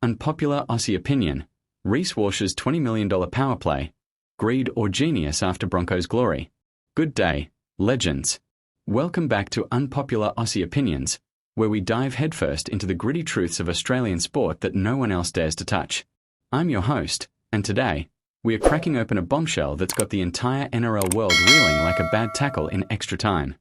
Unpopular Aussie Opinion. Reece Walsh's $20 million power play. Greed or genius after Broncos glory. Good day, legends. Welcome back to Unpopular Aussie Opinions, where we dive headfirst into the gritty truths of Australian sport that no one else dares to touch. I'm your host, and today, we are cracking open a bombshell that's got the entire NRL world reeling like a bad tackle in extra time.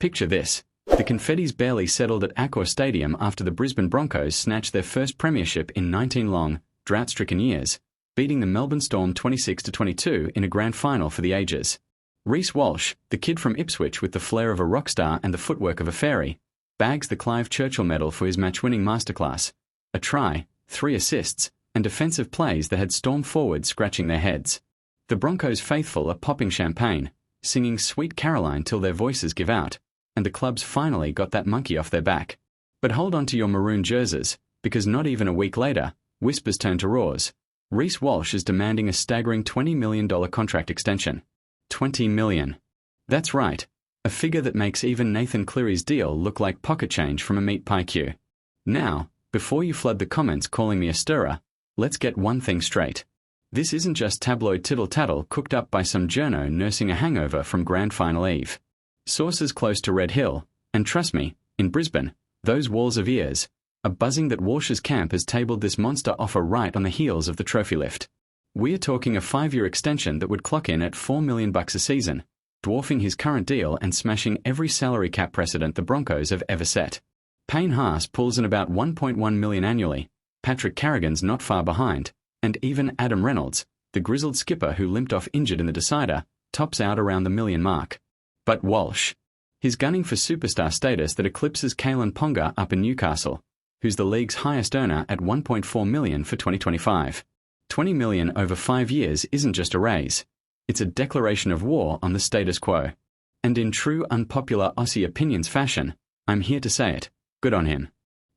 Picture this. The confetti's barely settled at Accor Stadium after the Brisbane Broncos snatched their first premiership in 19 long, drought-stricken years, beating the Melbourne Storm 26-22 in a grand final for the ages. Reece Walsh, the kid from Ipswich with the flair of a rockstar and the footwork of a fairy, bags the Clive Churchill Medal for his match-winning masterclass, a try, 3 assists, and defensive plays that had Storm forwards scratching their heads. The Broncos faithful are popping champagne, singing Sweet Caroline till their voices give out, and the clubs finally got that monkey off their back. But hold on to your maroon jerseys, because not even a week later, whispers turn to roars. Reece Walsh is demanding a staggering $20 million contract extension. $20 million. That's right, a figure that makes even Nathan Cleary's deal look like pocket change from a meat pie queue. Now, before you flood the comments calling me a stirrer, let's get one thing straight. This isn't just tabloid tittle-tattle cooked up by some journo nursing a hangover from Grand Final Eve. Sources close to Red Hill, and trust me, in Brisbane, those walls of ears, are buzzing that Walsh's camp has tabled this monster offer right on the heels of the trophy lift. We are talking a 5-year extension that would clock in at $4 million a season, dwarfing his current deal and smashing every salary cap precedent the Broncos have ever set. Payne Haas pulls in about $1.1 million annually, Patrick Carrigan's not far behind, and even Adam Reynolds, the grizzled skipper who limped off injured in the decider, tops out around the $1 million mark. But Walsh, he's gunning for superstar status that eclipses Kalen Ponga up in Newcastle, who's the league's highest earner at $1.4 million for 2025. $20 million over 5 years isn't just a raise. It's a declaration of war on the status quo. And in true Unpopular Aussie Opinions fashion, I'm here to say it. Good on him.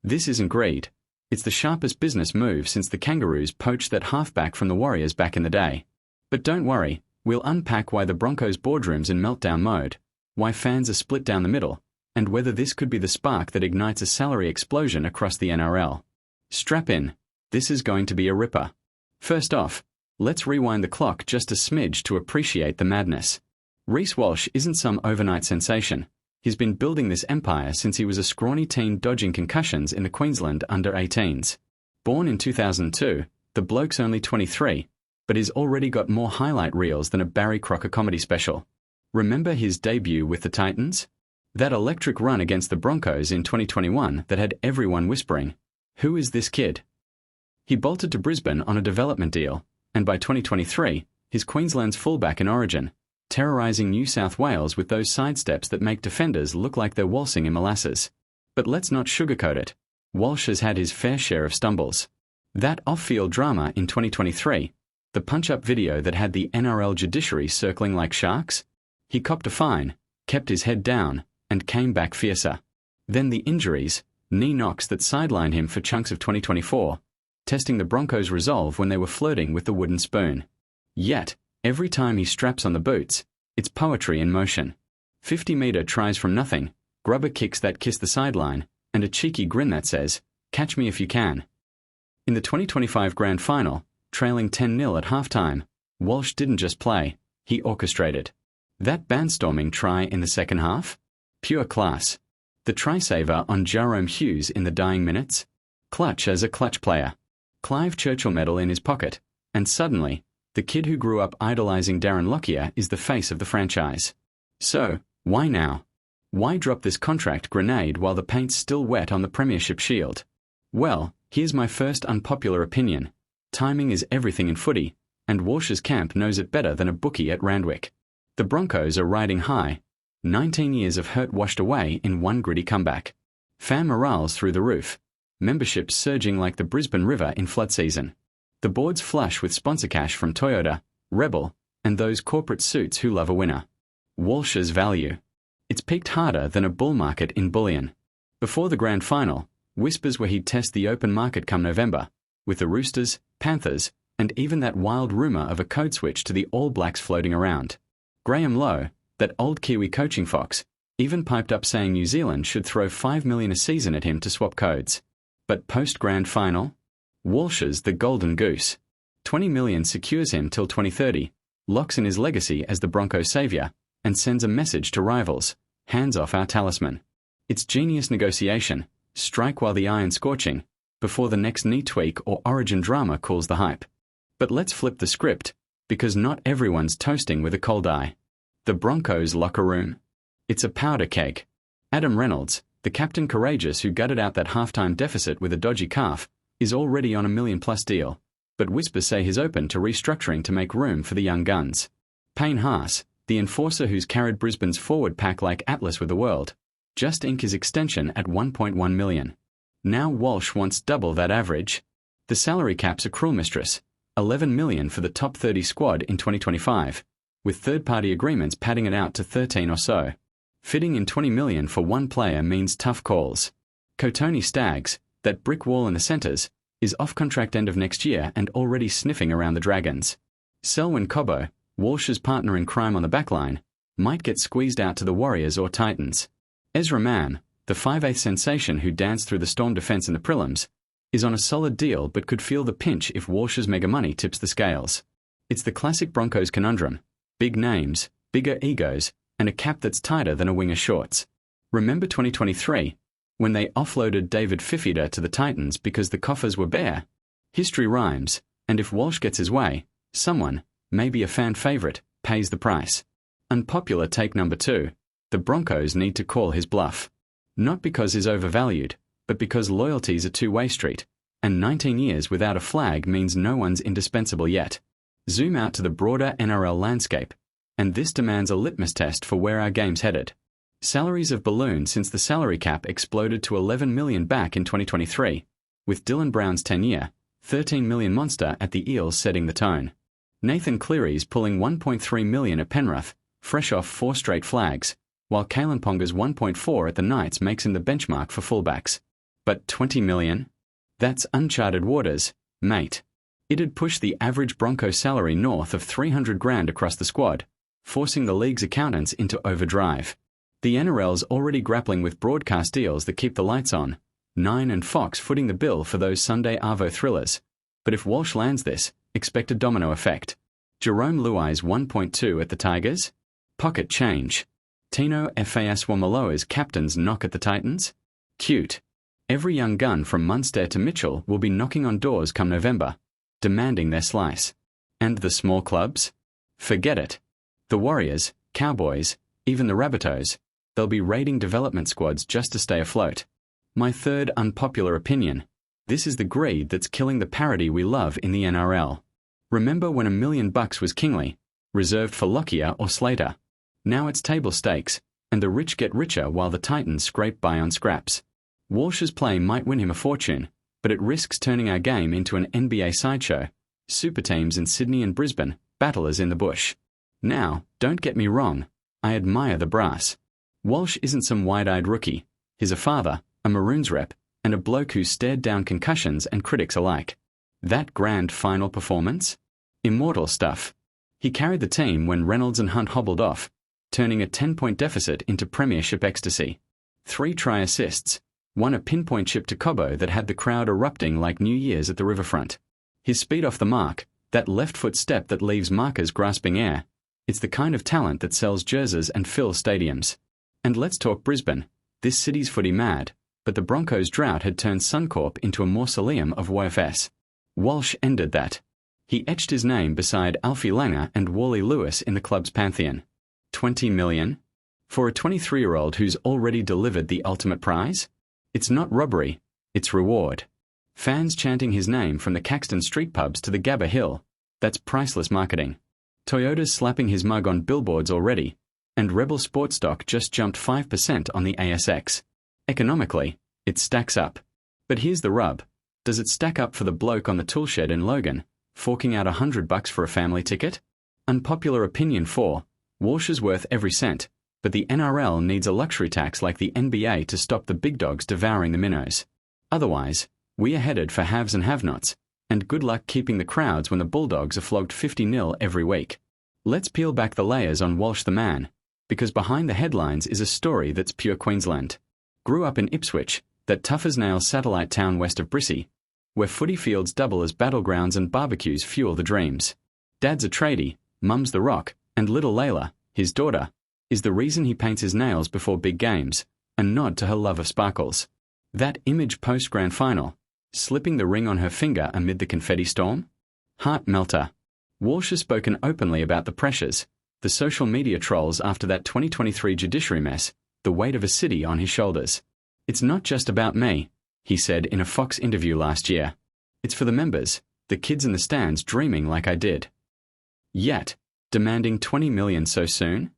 This isn't greed. It's the sharpest business move since the Kangaroos poached that halfback from the Warriors back in the day. But don't worry, we'll unpack why the Broncos' boardroom's in meltdown mode, why fans are split down the middle, and whether this could be the spark that ignites a salary explosion across the NRL. Strap in. This is going to be a ripper. First off, let's rewind the clock just a smidge to appreciate the madness. Reece Walsh isn't some overnight sensation. He's been building this empire since he was a scrawny teen dodging concussions in the Queensland under-18s. Born in 2002, the bloke's only 23, but he's already got more highlight reels than a Barry Crocker comedy special. Remember his debut with the Titans? That electric run against the Broncos in 2021 that had everyone whispering, "Who is this kid?" He bolted to Brisbane on a development deal, and by 2023, he's Queensland's fullback in Origin, terrorising New South Wales with those sidesteps that make defenders look like they're waltzing in molasses. But let's not sugarcoat it. Walsh has had his fair share of stumbles. That off-field drama in 2023, the punch-up video that had the NRL judiciary circling like sharks, he copped a fine, kept his head down, and came back fiercer. Then the injuries, knee knocks that sidelined him for chunks of 2024, testing the Broncos' resolve when they were flirting with the wooden spoon. Yet, every time he straps on the boots, it's poetry in motion. 50-metre tries from nothing, grubber kicks that kiss the sideline, and a cheeky grin that says, "Catch me if you can." In the 2025 Grand Final, trailing 10-0 at halftime, Walsh didn't just play, he orchestrated. That bandstorming try in the second half? Pure class. The try-saver on Jarome Hughes in the dying minutes? Clutch as a clutch player. Clive Churchill Medal in his pocket, and suddenly, the kid who grew up idolising Darren Lockyer is the face of the franchise. So, why now? Why drop this contract grenade while the paint's still wet on the premiership shield? Well, here's my first unpopular opinion. Timing is everything in footy, and Walsh's camp knows it better than a bookie at Randwick. The Broncos are riding high. 19 years of hurt washed away in one gritty comeback. Fan morale's through the roof. Membership surging like the Brisbane River in flood season. The board's flush with sponsor cash from Toyota, Rebel, and those corporate suits who love a winner. Walsh's value. It's peaked harder than a bull market in bullion. Before the grand final, whispers were he'd test the open market come November, with the Roosters, Panthers, and even that wild rumour of a code switch to the All Blacks floating around. Graham Lowe, that old Kiwi coaching fox, even piped up saying New Zealand should throw $5 million a season at him to swap codes. But post-grand final? Walsh's the golden goose. 20 million secures him till 2030, locks in his legacy as the Broncos' saviour, and sends a message to rivals: hands off our talisman. It's genius negotiation, strike while the iron's scorching, before the next knee tweak or origin drama cools the hype. But let's flip the script, because not everyone's toasting with a cold eye. The Broncos' locker room? It's a powder keg. Adam Reynolds, the captain courageous who gutted out that halftime deficit with a dodgy calf, is already on $1 million+ deal, but whispers say he's open to restructuring to make room for the young guns. Payne Haas, the enforcer who's carried Brisbane's forward pack like Atlas with the world, just inked his extension at $1.1 million. Now Walsh wants double that average. The salary cap's a cruel mistress, $11 million for the top 30 squad in 2025, with third-party agreements padding it out to 13 or so. Fitting in $20 million for one player means tough calls. Kotoni Staggs, that brick wall in the centres, is off contract end of next year and already sniffing around the Dragons. Selwyn Cobbo, Walsh's partner in crime on the backline, might get squeezed out to the Warriors or Titans. Ezra Mam, the 5/8 sensation who danced through the Storm defence in the prelims, is on a solid deal but could feel the pinch if Walsh's mega money tips the scales. It's the classic Broncos conundrum: big names, bigger egos, and a cap that's tighter than a winger's shorts. Remember 2023, when they offloaded David Fifita to the Titans because the coffers were bare? History rhymes, and if Walsh gets his way, someone, maybe a fan favourite, pays the price. Unpopular take number 2, the Broncos need to call his bluff. Not because he's overvalued, but because loyalty's a two-way street, and 19 years without a flag means no one's indispensable yet. Zoom out to the broader NRL landscape, and this demands a litmus test for where our game's headed. Salaries have ballooned since the salary cap exploded to $11 million back in 2023, with Dylan Brown's 10-year, $13 million monster at the Eels setting the tone. Nathan Cleary's pulling $1.3 million at Penrith, fresh off 4 straight flags, while Kalen Ponga's $1.4 at the Knights makes him the benchmark for fullbacks. But $20 million? That's uncharted waters, mate. It'd push the average Bronco salary north of $300,000 across the squad, forcing the league's accountants into overdrive. The NRL's already grappling with broadcast deals that keep the lights on, Nine and Fox footing the bill for those Sunday Arvo thrillers. But if Walsh lands this, expect a domino effect. Jerome Luai's 1.2 at the Tigers? Pocket change. Tino Fa'asuamaloa's captain's knock at the Titans? Cute. Every young gun from Munster to Mitchell will be knocking on doors come November, demanding their slice. And the small clubs? Forget it. The Warriors, Cowboys, even the Rabbitohs, they'll be raiding development squads just to stay afloat. My third unpopular opinion: this is the greed that's killing the parity we love in the NRL. Remember when $1 million was kingly, reserved for Lockyer or Slater? Now it's table stakes, and the rich get richer while the Titans scrape by on scraps. Walsh's play might win him a fortune, but it risks turning our game into an NBA sideshow. Super teams in Sydney and Brisbane, battlers in the bush. Now, don't get me wrong, I admire the brass. Walsh isn't some wide-eyed rookie. He's a father, a Maroons rep, and a bloke who stared down concussions and critics alike. That grand final performance? Immortal stuff. He carried the team when Reynolds and Hunt hobbled off, turning a 10-point deficit into premiership ecstasy. 3 try assists, one a pinpoint chip to Cobbo that had the crowd erupting like New Year's at the riverfront. His speed off the mark, that left foot step that leaves markers grasping air, it's the kind of talent that sells jerseys and fills stadiums. And let's talk Brisbane. This city's footy mad, but the Broncos' drought had turned Suncorp into a mausoleum of WFS. Walsh ended that. He etched his name beside Alfie Langer and Wally Lewis in the club's pantheon. $20 million? For a 23-year-old who's already delivered the ultimate prize? It's not robbery, it's reward. Fans chanting his name from the Caxton street pubs to the Gabba Hill. That's priceless marketing. Toyota's slapping his mug on billboards already, and Rebel Sports stock just jumped 5% on the ASX. Economically, it stacks up. But here's the rub. Does it stack up for the bloke on the toolshed in Logan, forking out $100 for a family ticket? Unpopular opinion 4. Walsh is worth every cent, but the NRL needs a luxury tax like the NBA to stop the big dogs devouring the minnows. Otherwise, we are headed for haves and have-nots, and good luck keeping the crowds when the Bulldogs are flogged 50-0 every week. Let's peel back the layers on Walsh the man, because behind the headlines is a story that's pure Queensland. Grew up in Ipswich, that tough-as-nails satellite town west of Brissy, where footy fields double as battlegrounds and barbecues fuel the dreams. Dad's a tradie, mum's the rock, and little Layla, his daughter, is the reason he paints his nails before big games, a nod to her love of sparkles. That image post-grand final, slipping the ring on her finger amid the confetti storm? Heart melter. Walsh has spoken openly about the pressures, the social media trolls after that 2023 judiciary mess, the weight of a city on his shoulders. It's not just about me, he said in a Fox interview last year. It's for the members, the kids in the stands dreaming like I did. Yet, demanding $20 million so soon?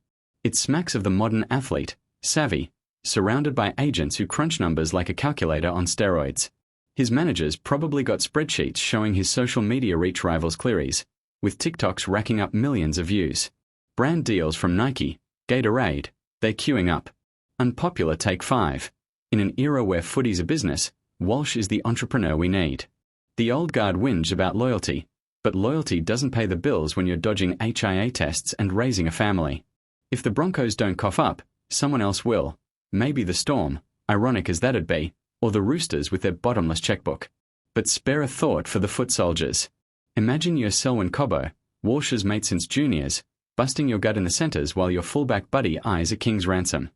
It smacks of the modern athlete, savvy, surrounded by agents who crunch numbers like a calculator on steroids. His managers probably got spreadsheets showing his social media reach rivals Cleary's, with TikToks racking up millions of views. Brand deals from Nike, Gatorade, they're queuing up. Unpopular Take 5. In an era where footy's a business, Walsh is the entrepreneur we need. The old guard whinge about loyalty, but loyalty doesn't pay the bills when you're dodging HIA tests and raising a family. If the Broncos don't cough up, someone else will. Maybe the Storm, ironic as that'd be, or the Roosters with their bottomless checkbook. But spare a thought for the foot soldiers. Imagine you're Selwyn Cobbo, Walsh's mate since juniors, busting your gut in the centres while your fullback buddy eyes a king's ransom.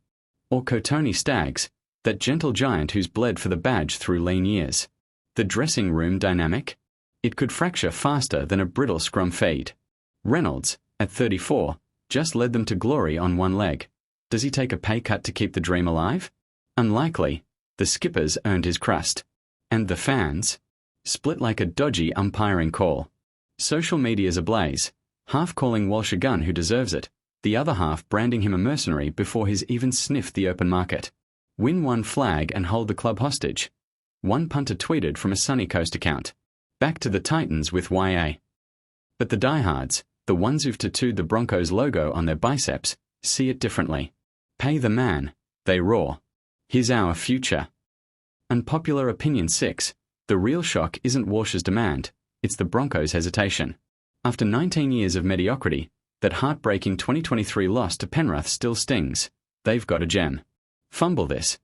Or Kotoni Staggs, that gentle giant who's bled for the badge through lean years. The dressing room dynamic? It could fracture faster than a brittle scrum feed. Reynolds, at 34, just led them to glory on one leg. Does he take a pay cut to keep the dream alive? Unlikely. The skippers earned his crust. And the fans? Split like a dodgy umpiring call. Social media's ablaze, half calling Walsh a gun who deserves it, the other half branding him a mercenary before he's even sniffed the open market. Win one flag and hold the club hostage. One punter tweeted from a Sunny Coast account. Back to the Titans with YA. But the diehards, the ones who've tattooed the Broncos logo on their biceps, see it differently. Pay the man, they roar. Here's our future. Unpopular Opinion 6. The real shock isn't Walsh's demand, it's the Broncos' hesitation. After 19 years of mediocrity, that heartbreaking 2023 loss to Penrith still stings. They've got a gem. Fumble this,